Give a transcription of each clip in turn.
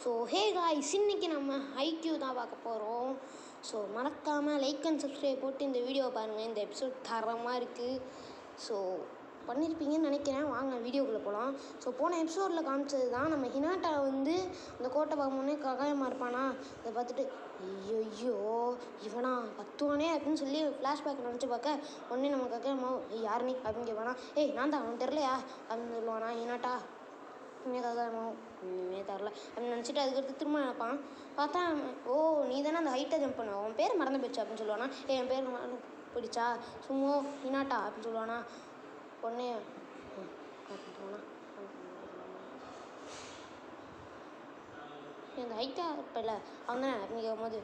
So hey guys, இன்னைக்கு நம்ம IQ தான் பார்க்க போகிறோம். ஸோ மறக்காமல் லைக் அண்ட் சப்ஸ்கிரைப் போட்டு இந்த வீடியோ பாருங்கள். இந்த எபிசோட் தரமாக இருக்குது. ஸோ பண்ணியிருப்பீங்கன்னு நினைக்கிறேன். வாங்க வீடியோக்குள்ளே போகலாம். ஸோ போன எபிசோடில் காமிச்சது தான் நம்ம ஹினாட்டா வந்து அந்த கோட்டை பார்க்கணுன்னே ககாயமாக இருப்பானா. அதை பார்த்துட்டு ஐயோ இவனா கத்துவானே அப்படின்னு சொல்லி ஃப்ளாஷ்பேக் நினச்சி பார்க்க உடனே நம்ம ககாயமா யார் நீ அப்படின்னு கேட்பானா. ஏய் நான் தான், அவன் தெரிலையா அப்படின்னு சொல்லுவானா ஹினாட்டா. இனிமே தரல அப்படின்னு நினச்சிட்டு அதுக்கடுத்து திரும்ப நினைப்பான். பார்த்தா ஓ நீ தானே அந்த ஹைட்டை ஜம்ப் பண்ண, உன் பேர் மறந்து போயிடுச்சு அப்படின்னு சொல்லுவானா. என் பேர் மறந்து போயிடுச்சா சும்மா ஹினாட்டா அப்படின்னு சொல்லுவானா. உடனே அப்படின்னு சொல்லுவானா அந்த ஹைட்டா இருப்பல அவன் தானே அப்படின்னு கேட்கும்போது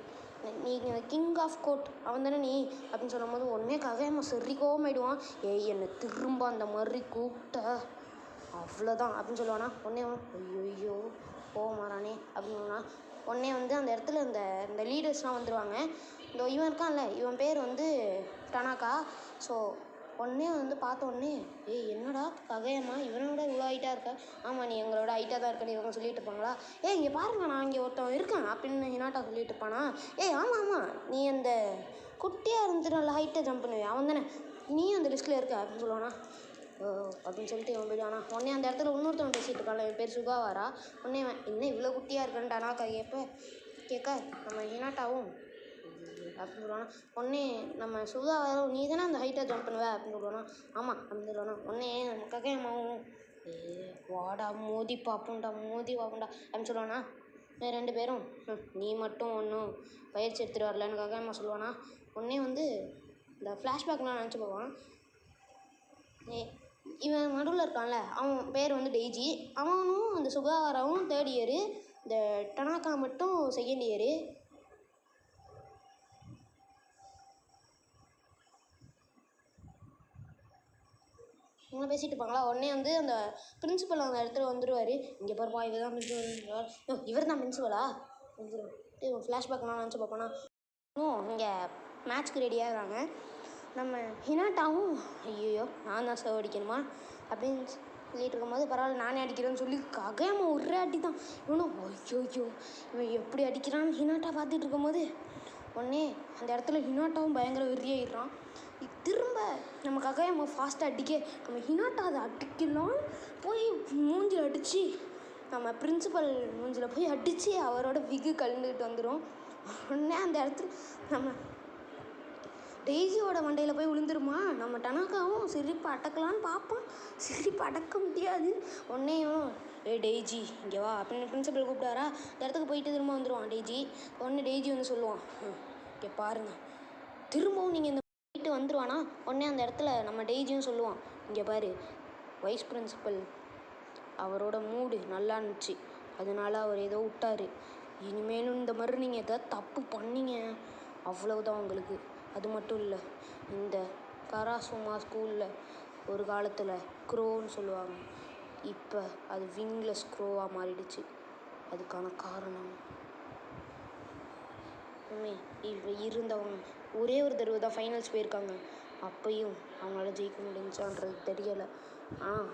நீ இந்த கிங் ஆஃப் கோட் அவன் தானே நீ அப்படின்னு சொல்லும் போது உடனே ககையம்மா சரி கோவமாயிடுவான். ஏய் என்னை திரும்ப அந்த மாதிரி கூப்பிட்ட அவ்வளோதான் அப்படின்னு சொல்லுவானா. உடனே ஐயோ போமாறானே அப்படின்னு உடனே வந்து அந்த இடத்துல இந்த லீடர்ஸ்லாம் வந்துடுவாங்க. இந்த இவன் இருக்கான்ல, இவன் பேர் வந்து டனாக்கா. ஸோ உடனே வந்து பார்த்த உடனே ஏய் என்னடா ககையம்மா இவனோட இவ்வளோ ஹைட்டாக இருக்க. ஆமாம் நீ எங்களோட ஹைட்டாக தான் இருக்கன்னு இவங்க சொல்லிட்டு இருப்பாங்களா. ஏய் இங்கே பாருங்க நான் இங்கே ஒருத்தன் இருக்கேன் அப்படின்னு ஹினாட்டா சொல்லிட்டு இருப்பானா. ஏய் ஆமாம் நீ அந்த குட்டியாக இருந்துட்டு நல்லா ஹைட்டாக ஜம்ப் பண்ணுவேன் அவன் தானே, நீயும் அந்த லிஸ்ட்டில் இருக்க அப்படின்னு சொல்லுவானா. அப்படின்னு சொல்லிட்டு இவன் போயிடுவானா. உடனே அந்த இடத்துல இன்னொருத்தவன் பேசிகிட்டு இருக்கான்ல, என் பேர் சுகாவாரா. உடனே என்ன இவ்வளோ குட்டியாக இருக்கன்ட்டானா கேட்க நம்ம ஹினாட்டாவும் அப்படின்னு சொல்லுவானா. உடனே நம்ம சுகாவாரும் நீ தானே அந்த ஹைட்டாக ஜம்ப் பண்ணுவ அப்படின்னு சொல்லுவானா. ஆமாம் அப்படின்னு சொல்லுவானா. உடனே நம்ம ககையம்மாவும் வாடா மோதி பார்ப்போம்டா அப்படின்னு சொல்லுவானா. ரெண்டு பேரும் நீ மட்டும் ஒன்றும் பயிற்சி எடுத்துகிட்டு வரலன்னு ககையம்மா சொல்லுவானா. உடனே வந்து இந்த ஃப்ளாஷ்பேக்லாம் நினச்சி போவான். இவன் நடுவில் இருக்கான்ல அவன் பேர் வந்து டெய்ஜி. அவனும் அந்த சுகாவாராவும் 3rd இயரு, இந்த டனாக்கா மட்டும் 2nd இயரு. இவங்க பேசிகிட்டு இருப்பாங்களா. உடனே வந்து அந்த பிரின்சிபல் அந்த இடத்துல வந்துடுவார். இங்கே பாருப்பா இவர் தான் பிரின்சிபல், இவர் தான் பிரின்சிபலா வந்துடும். ஃப்ளாஷ்பேக்லாம் நினச்சி பார்ப்போனா. இங்கே மேட்ச்க்கு ரெடியாகிறாங்க. நம்ம ஹினாட்டாவும் ஐயோ நான் தான் சர்வ் அடிக்கணுமா அப்படின்னு சொல்லிட்டு இருக்கும்போது பரவாயில்ல நானே அடிக்கிறேன்னு சொல்லி ககையம்மா ஒரே அடி தான். இவனும் ஐயோ இவன் எப்படி அடிக்கிறான்னு ஹினாட்டா பார்த்துட்டு இருக்கும்போது உடனே அந்த இடத்துல ஹினாட்டாவும் பயங்கர வெறியாயிடுறான். திரும்ப நம்ம ககையம்மா ஃபாஸ்ட்டாக அடிக்க நம்ம ஹினாட்டா அதை அடிக்கலாம் போய் மூஞ்சில் அடித்து நம்ம பிரின்சிபல் மூஞ்சில் போய் அடித்து அவரோட விகு கலந்துக்கிட்டு வந்துடும். உடனே அந்த இடத்துல நம்ம டெய்ஜியோட மண்டையில் போய் விழுந்துருமா. நம்ம டனாக்காவும் சிரிப்பு அடக்கலான்னு பார்ப்போம், சிரிப்பு அடக்க முடியாது. உடனேயும் டெய்ஜி இங்கே வா அப்படின்னு பிரின்சிபல் கூப்பிட்டாரா. இந்த இடத்துக்கு போயிட்டு திரும்ப வந்துடுவான் டெய்ஜி. உடனே டெய்ஜி வந்து சொல்லுவான் இங்கே பாருங்கள் திரும்பவும் நீங்கள் இந்த போயிட்டு வந்துடுவானா. உடனே அந்த இடத்துல நம்ம டெய்ஜியும் சொல்லுவான் இங்கே பாரு வைஸ் பிரின்சிபல் அவரோட மூடு நல்லா இருந்துச்சு அதனால அவர் ஏதோ விட்டார். இனிமேலும் இந்த மாதிரி நீங்கள் எதாவது தப்பு பண்ணீங்க அவ்வளவுதான் உங்களுக்கு. அது மட்டும் இல்லை, இந்த கராசுமா ஸ்கூலில் ஒரு காலத்தில் க்ரோன்னு சொல்லுவாங்க, இப்போ அது விங்லெஸ் க்ரோவாக மாறிடுச்சு. அதுக்கான காரணம் இப்போ இருந்தவங்க ஒரே ஒரு தடவை தான் ஃபைனல்ஸ் போயிருக்காங்க. அப்பையும் அவங்களால ஜெயிக்க முடிஞ்சான்றது தெரியலை. ஆனால்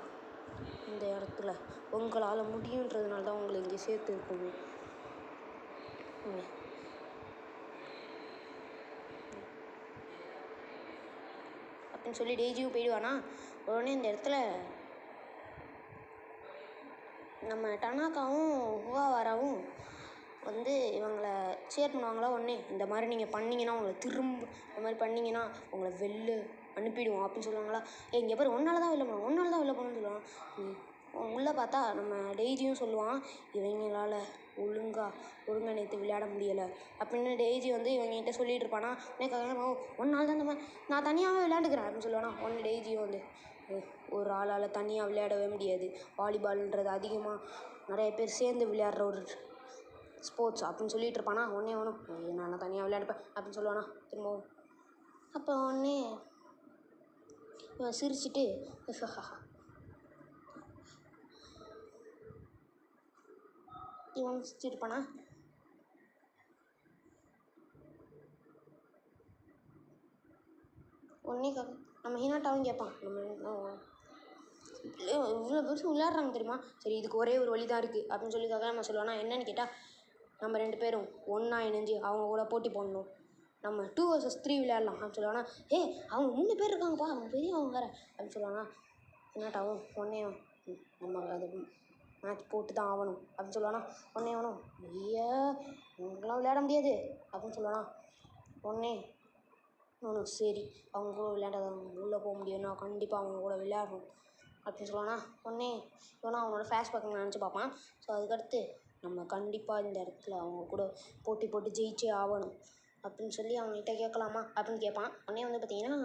இந்த இடத்துல உங்களால் முடியுன்றதுனால தான் உங்களை இங்கே சேர்த்துருக்கோங்க அப்படின்னு சொல்லி டெய்ஜியும் போயிடுவானா. உடனே இந்த இடத்துல நம்ம டனாக்காவும் ஹுவாவாராவும் வந்து இவங்களை ஷேர் பண்ணுவாங்களா. உடனே இந்த மாதிரி நீங்கள் பண்ணிங்கன்னா உங்களை திரும்ப இந்த மாதிரி பண்ணிங்கன்னா உங்களை வெளில அனுப்பிடுவோம் அப்படின்னு சொல்லுவாங்களா. இங்கே பேர் ஒன்றால் தான் வெளில போகணும்னு சொல்லுவான். உள்ளே பார்த்தா நம்ம டெய்ஜியும் சொல்லுவான் இவங்களால ஒருங்கிணைத்து விளையாட முடியலை அப்படின்னு டெய்ஜி வந்து இவங்ககிட்ட சொல்லிட்டு இருப்பானா. ஒன்றால் தான் இந்த மாதிரி நான் தனியாகவே விளையாண்டுக்கிறேன் அப்படின்னு சொல்லுவானா. ஒன்று டெய்ஜியும் வந்து ஒரு ஆளால் தனியாக விளையாடவே முடியாது, வாலிபால்ன்றது அதிகமாக நிறைய பேர் சேர்ந்து விளையாடுற ஒரு ஸ்போர்ட்ஸ் அப்படின்னு சொல்லிட்டு இருப்பானா. உடனே ஒன்றும் நான் தனியாக விளையாடுப்பேன் அப்படின்னு சொல்லுவானா திரும்பவும். அப்போ உடனே சிரிச்சுட்டு இவன் சிரிச்சுட்டு இருப்பானா. உடனே நம்ம ஹினாட்டாவும் கேட்பான் இவ்வளோ பெருசு விளையாடுறாங்க தெரியுமா, சரி இதுக்கு ஒரே ஒரு வழி தான் இருக்குது அப்படின்னு சொல்லி ககாயமா சொல்லுவானா. என்னன்னு கேட்டால், நம்ம 2 பேரும் ஒன்றா இணைஞ்சு அவங்க கூட போட்டி போடணும், நம்ம 2 vs 3 விளையாடலாம் அப்படின்னு சொல்லுவானா. அவங்க 3 பேர் இருக்காங்கப்பா, அவங்க பெரியவங்க வேறு அப்படின்னு சொல்லுவானா. என்னாட்டாவும் உடனேயும் நம்ம அது மேட்ச் போட்டு தான் ஆகணும் அப்படின்னு சொல்லுவானா. உடனே ஆகணும், ஐயா அவங்களாம் விளையாட முடியாது அப்படின்னு சொல்லுவானா. உடனே அவனும் சரி அவங்க கூட விளையாடாத உள்ளே போக முடியும்னா கண்டிப்பாக அவங்க கூட விளையாடணும் அப்படின்னு சொல்லுவானா. உடனே இவனா அவனோட ஃப்ளாஷ்பேக் நினச்சி பார்ப்பான். ஸோ அதுக்கடுத்து நம்ம கண்டிப்பாக இந்த இடத்துல அவங்க கூட போட்டி போட்டு ஜெயிச்சே ஆகணும் அப்படின்னு சொல்லி அவங்ககிட்ட கேட்கலாமா அப்படின்னு கேட்பான். உடனே வந்து பார்த்தீங்கன்னா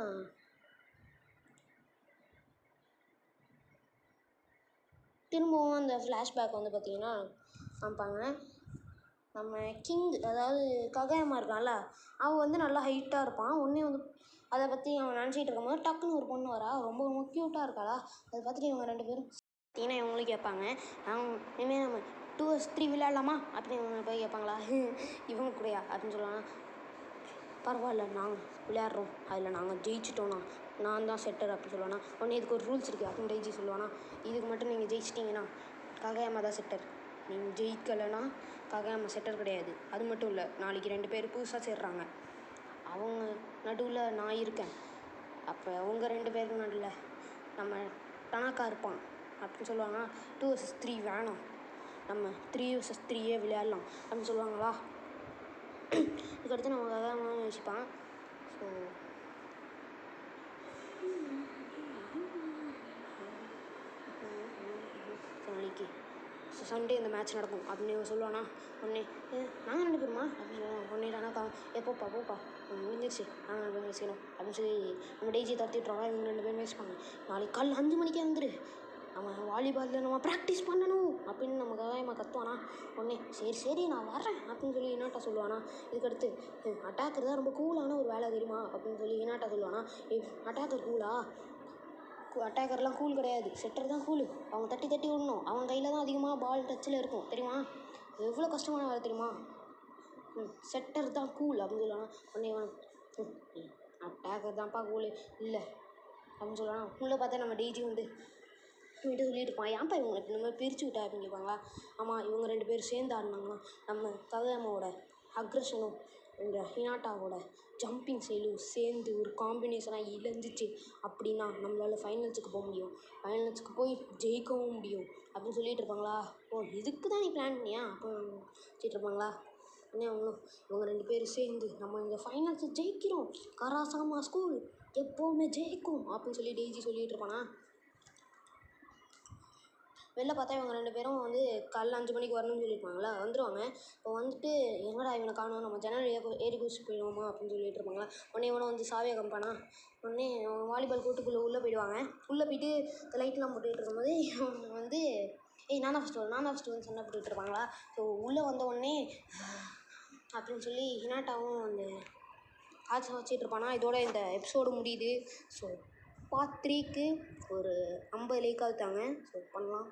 திரும்பவும் அந்த ஃப்ளாஷ்பேக் வந்து பார்த்திங்கன்னா காமிப்பாங்க. நம்ம கிங் அதாவது ககாயமா இருக்கான்ல, அவன் வந்து நல்லா ஹைட்டாக இருப்பான். உடனே வந்து அதை பற்றி அவன் நினச்சிட்டு இருக்கும்போது டக்குன்னு ஒரு பொண்ணு வரா, ரொம்ப ரொம்ப க்யூட்டாக இருக்காளா. அதை பார்த்துட்டு இவங்க 2 பேரும் பார்த்தீங்கன்னா இவங்களும் கேட்பாங்க, இனிமேல் நம்ம 2 vs 3 விளையாடலாமா அப்படின்னு இவங்க போய் கேட்பாங்களா. இவங்க கூடயா அப்படின்னு சொல்லுவாங்க. பரவாயில்ல நாங்கள் விளையாடுறோம், அதில் நாங்கள் ஜெயிச்சிட்டோன்னா நான் தான் செட்டர் அப்படின்னு சொல்லுவானா. உடனே இதுக்கு ஒரு ரூல்ஸ் இருக்குது அப்படின்னு டெய்ஜி சொல்லுவானா. இதுக்கு மட்டும் நீங்கள் ஜெயிச்சிட்டிங்கன்னா ககாயமா தான் செட்டர், நீங்கள் ஜெயிக்கலைன்னா ககாயமா செட்டர் கிடையாது. அது மட்டும் இல்லை, நாளைக்கு 2 பேர் புதுசாக சேர்றாங்க, அவங்க நடுவில் நான் இருக்கேன், அப்போ அவங்க 2 பேருக்கு நடுவில் நம்ம டனாக்கா இருப்பான் அப்படின்னு சொல்லுவாங்க. 2 vs 3 வேணாம், நம்ம 3 vs 3 விளையாடலாம் அப்படின்னு சொல்லுவாங்களா. இதுக்கடுத்து நம்ம ககாயமாக யோசிப்பான். ஸோ நாளைக்கு சண்டே இந்த மேட்ச் நடக்கும் அப்படின்னு சொல்லுவானா. உடனே நாங்கள் 2 பேருமா அப்படின்னு சொல்லுவான். உடனே டனாக்கா போப்பா முடிஞ்சிருச்சு நாங்கள் 2 பேரும் பேசிக்கணும் அப்படின்னு சொல்லி நம்ம டெய்ஜி தடுத்துட்ருவாங்க. இவங்க 2 பேரும் பேசிப்பாங்க. நாளைக்கு காலைல 5 மணிக்கே வந்துடு, நம்ம வாலிபாலில் நம்ம ப்ராக்டிஸ் பண்ணணும் அப்படின்னு நம்ம ககாயமாக கத்துவானா. உடனே சரி நான் வரேன் அப்படின்னு சொல்லி இனாட்டா சொல்லுவானா. இதுக்கடுத்து அட்டாக்கர் தான் ரொம்ப கூலான ஒரு வேலை தெரியுமா அப்படின்னு சொல்லி இனாட்டா சொல்லுவானா. அட்டாக்கர் கூலா, அட்டாக்கர்லாம் கூல் கிடையாது, செட்டர் தான் கூலு, அவங்க தட்டி விடணும், அவங்க கையில் தான் அதிகமாக பால் டச்சில் இருக்கும் தெரியுமா, எவ்வளோ கஷ்டமான வேலை தெரியுமா, செட்டர் தான் கூல் அப்படின்னு சொல்லுவானா. உடனே அட்டாக்கர் தான்ப்பா கூலு இல்லை அப்படின்னு சொல்லுவானா. உள்ளே பார்த்தா நம்ம டெய்ஜி வந்து இவன்கிட்ட சொல்லிட்டு இருப்பான், ஏன்ப்பா இவங்க இந்த மாதிரி பிரித்து விட்டா அப்படின்னு கேட்பாங்களா. ஆமாம் இவங்க 2 பேரும் சேர்ந்து ஆடினாங்கன்னா நம்ம ககாயமாவோட அக்ரஷனும் இந்த ஹினாட்டாவோட ஜம்பிங் ஸ்டைலும் சேர்ந்து ஒரு காம்பினேஷனாக இழந்துச்சு அப்படின்னா நம்மளால் ஃபைனல்ஸுக்கு போக முடியும், ஃபைனல்ஸுக்கு போய் ஜெயிக்கவும் முடியும் அப்படின்னு சொல்லிட்டு இருப்பாங்களா. இதுக்கு தான் நீ பிளான் பண்ணியா அப்போ சொல்லிட்டு இருப்பாங்களா. உடனே அவங்களும் இவங்க 2 பேரும் சேர்ந்து நம்ம இந்த ஃபைனல்ஸை ஜெயிக்கிறோம், கராசாமா ஸ்கூல் எப்போவுமே ஜெயிக்கும் அப்படின்னு சொல்லி டெய்ஜி சொல்லிட்டு இருப்பானா. வெளில பார்த்தா இவங்க 2 பேரும் வந்து காலைல 5 மணிக்கு வரணும்னு சொல்லியிருப்பாங்களா, வந்துடுவாங்க. இப்போ வந்துட்டு எங்கடா இவனை காணோம், நம்ம ஜன்னல் ஏறி குதிச்சு போயிடுவோமா அப்படின்னு சொல்லிட்டு இருப்பாங்களா. உடனே இவனை வந்து சாவியை காமிப்பானா. உடனே வாலிபால் கோர்ட்டுக்குள்ளே உள்ளே போயிடுவாங்க. உள்ளே போயிட்டு லைட்லாம் போட்டுக்கிட்டு இருக்கும்போது இவங்க வந்து நான் தான் ஃபஸ்ட்டு வந்து சண்டை போட்டுக்கிட்டு இருப்பாங்களா. ஸோ உள்ளே வந்த உடனே அப்படின்னு சொல்லி ஹினாட்டாவும் அந்த காய்ச்சல் வச்சுட்டு இருப்பானா. இதோட இந்த எபிசோடு முடியுது. ஸோ பார்ட் 3க்கு ஒரு 50 லைக் ஆகுத்தாங்க. ஸோ பண்ணலாம்.